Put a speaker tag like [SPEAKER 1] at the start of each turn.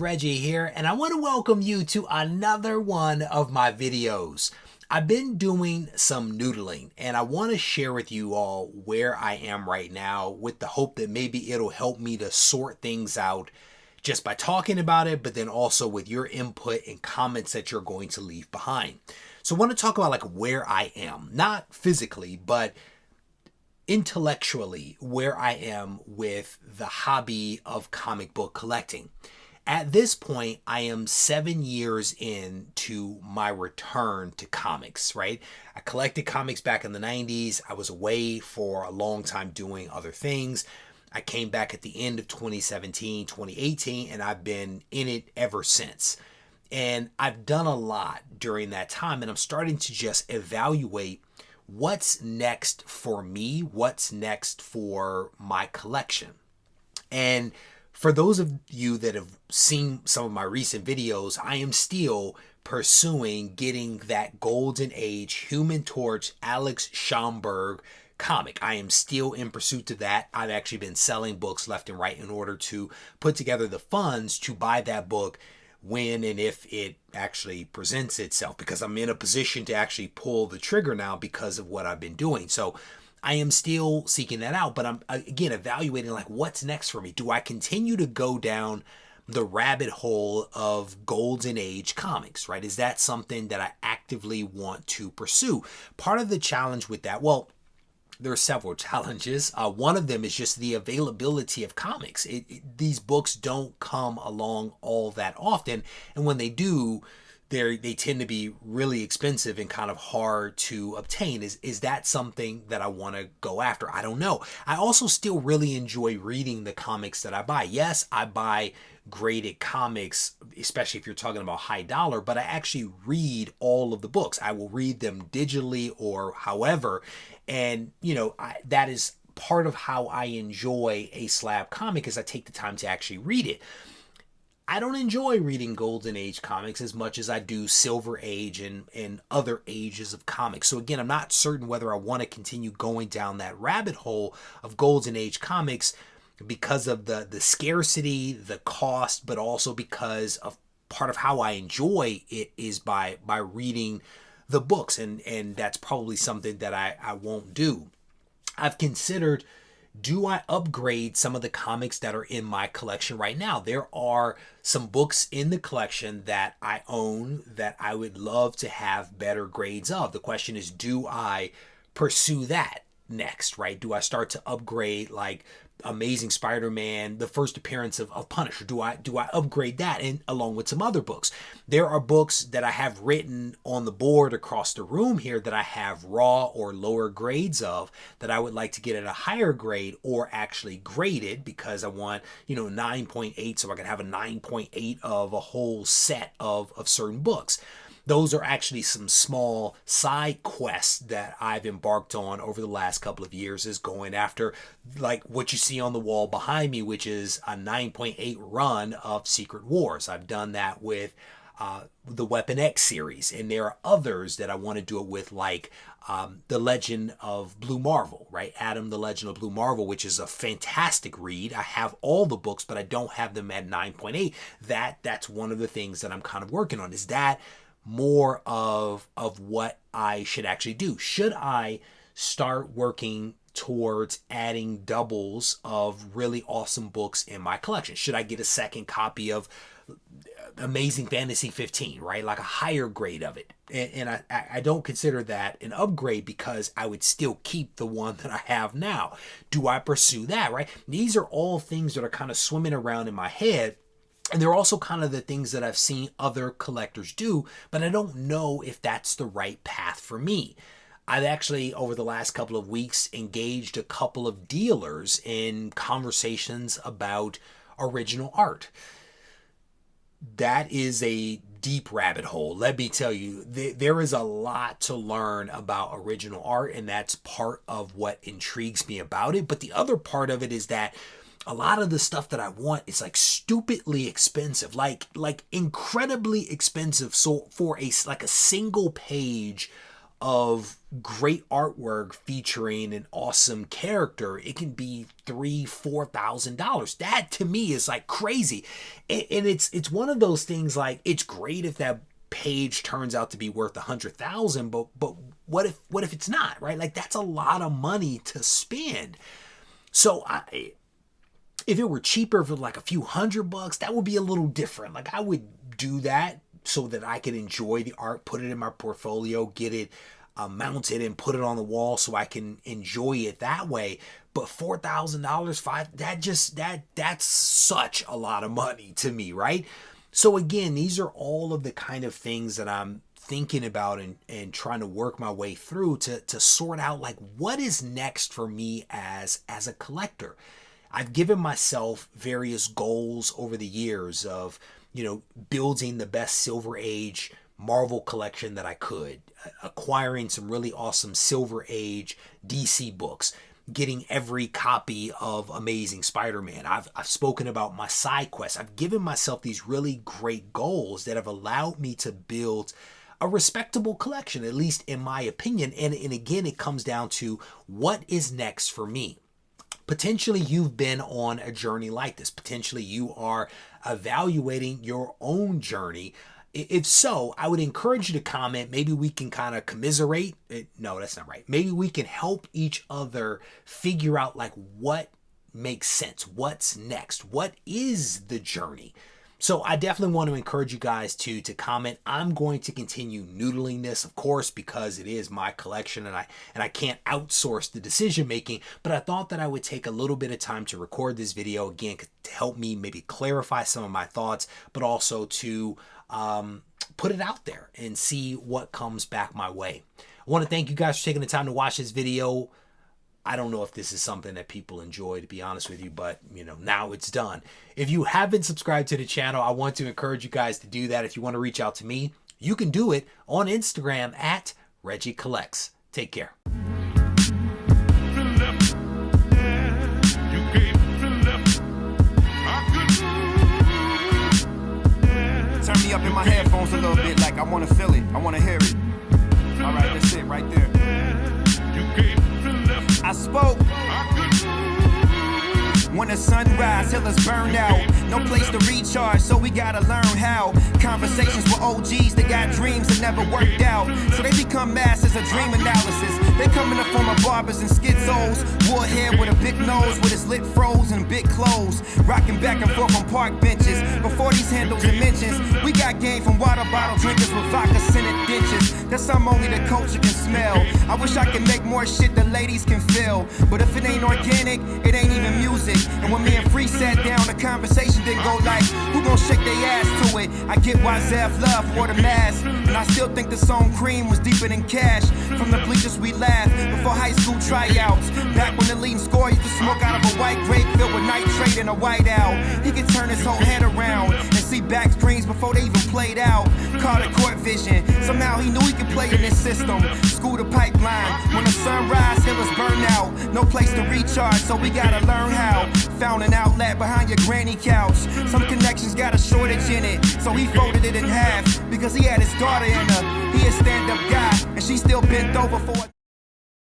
[SPEAKER 1] Reggie here, and I want to welcome you to another one of my videos. I've been doing some noodling, and I want to share with you all where I am right now with the hope that maybe it'll help me to sort things out just by talking about it, but then also with your input and comments that you're going to leave behind. So I want to talk about like where I am, not physically, but intellectually where I am with the hobby of comic book collecting. At this point, I am 7 years into my return to comics, right? I collected comics back in the 90s. I was away for a long time doing other things. I came back at the end of 2017, 2018, and I've been in it ever since. And I've done a lot during that time, and I'm starting to just evaluate what's next for me, what's next for my collection. And for those of you that have seen some of my recent videos, I am still pursuing getting that Golden Age Human Torch Alex Schomburg comic. I am still in pursuit of that. I've actually been selling books left and right in order to put together the funds to buy that book when and if it actually presents itself, because I'm in a position to actually pull the trigger now because of what I've been doing. So I am still seeking that out, but I'm again evaluating like what's next for me. Do I continue to go down the rabbit hole of Golden Age comics, right? Is that something that I actively want to pursue? Part of the challenge with that, well, there are several challenges. One of them is just the availability of comics. These books don't come along all that often, and when they do, they tend to be really expensive and kind of hard to obtain. Is that something that I want to go after? I don't know. I also still really enjoy reading the comics that I buy. Yes, I buy graded comics, especially if you're talking about high dollar, but I actually read all of the books. I will read them digitally or however, and that is part of how I enjoy a slab comic, is I take the time to actually read it. I don't enjoy reading Golden Age comics as much as I do Silver Age and other ages of comics. So again, I'm not certain whether I want to continue going down that rabbit hole of Golden Age comics because of the scarcity, the cost, but also because of part of how I enjoy it is by reading the books. And that's probably something that I won't do. I've considered, do I upgrade some of the comics that are in my collection right now? There are some books in the collection that I own that I would love to have better grades of. The question is, do I pursue that next, right? Do I start to upgrade like Amazing Spider-Man, the first appearance of Punisher? Do I upgrade that and along with some other books? There are books that I have written on the board across the room here that I have raw or lower grades of that I would like to get at a higher grade or actually graded, because I want 9.8 so I can have a 9.8 of a whole set of certain books. Those are actually some small side quests that I've embarked on over the last couple of years, is going after like what you see on the wall behind me, which is a 9.8 run of Secret Wars. I've done that with the Weapon X series, and there are others that I want to do it with, like The Legend of Blue Marvel, right? Adam, The Legend of Blue Marvel, which is a fantastic read. I have all the books, but I don't have them at 9.8. That's one of the things that I'm kind of working on. Is that more of what I should actually do? Should I start working towards adding doubles of really awesome books in my collection? Should I get a second copy of Amazing Fantasy 15, right? Like a higher grade of it. And I don't consider that an upgrade, because I would still keep the one that I have now. Do I pursue that, right? These are all things that are kind of swimming around in my head. And they're also kind of the things that I've seen other collectors do, but I don't know if that's the right path for me. I've actually, over the last couple of weeks, engaged a couple of dealers in conversations about original art. That is a deep rabbit hole. Let me tell you, there is a lot to learn about original art, and that's part of what intrigues me about it. But the other part of it is that a lot of the stuff that I want is like stupidly expensive, like incredibly expensive. So for a single page of great artwork featuring an awesome character, it can be $3,000-$4,000. That to me is like crazy. And it's one of those things, like, it's great if that page turns out to be worth $100,000, but what if it's not, right? Like, that's a lot of money to spend. So if it were cheaper for like a few $100, that would be a little different. Like, I would do that so that I could enjoy the art, put it in my portfolio, get it mounted and put it on the wall so I can enjoy it that way. But $4,000, that's such a lot of money to me, right? So again, these are all of the kind of things that I'm thinking about and trying to work my way through to sort out, like, what is next for me as a collector. I've given myself various goals over the years of, building the best Silver Age Marvel collection that I could, acquiring some really awesome Silver Age DC books, getting every copy of Amazing Spider-Man. I've spoken about my side quests. I've given myself these really great goals that have allowed me to build a respectable collection, at least in my opinion. And again, it comes down to what is next for me. Potentially you've been on a journey like this. Potentially you are evaluating your own journey. If so, I would encourage you to comment. Maybe we can kind of commiserate. No, that's not right. Maybe we can help each other figure out, like, what makes sense. What's next? What is the journey? So I definitely want to encourage you guys to comment. I'm going to continue noodling this, of course, because it is my collection and I can't outsource the decision making. But I thought that I would take a little bit of time to record this video again to help me maybe clarify some of my thoughts, but also to put it out there and see what comes back my way. I want to thank you guys for taking the time to watch this video. I don't know if this is something that people enjoy, to be honest with you, but now it's done. If you haven't subscribed to the channel, I want to encourage you guys to do that. If you want to reach out to me, you can do it on Instagram at Regie Collects. Take care.
[SPEAKER 2] Turn me up in my headphones a little bit, like I want to feel it, I want to hear it. All right, that's it right there. I spoke. When the sunrise, till it's burned out. No place to recharge, so we gotta learn how. Conversations with OGs that got dreams that never worked out. So they become masters of dream analysis. They come in the form of barbers and schizos. Woodhead with a big nose, with his lip froze and big clothes. Rocking back and forth on park benches. Before these handles and mentions, we got game from water bottle drinkers with vodka scented ditches. That's something only the culture can smell. I wish I could make more shit the ladies can feel. But if it ain't organic, it ain't even music. And when me and Free sat down, the conversation didn't go like, who gon' shake their ass to it? I get why Zev Love wore the mask. And I still think the song Cream was deeper than Cash. From the bleachers we laughed before high school tryouts. Back when the leading scorer used to smoke out of a white grape filled with nitrate and a whiteout. He could turn his whole head around and see back screens before they even played out. Called it court vision. Somehow he knew he could play in this system. School the pipeline. When the sunrise, hill is burned out. No place to recharge, so we gotta learn how. Found an outlet behind your granny couch. Some connections got a shortage in it, so he folded it in half because he had his daughter in her. He a stand-up guy, and she still bent over for it.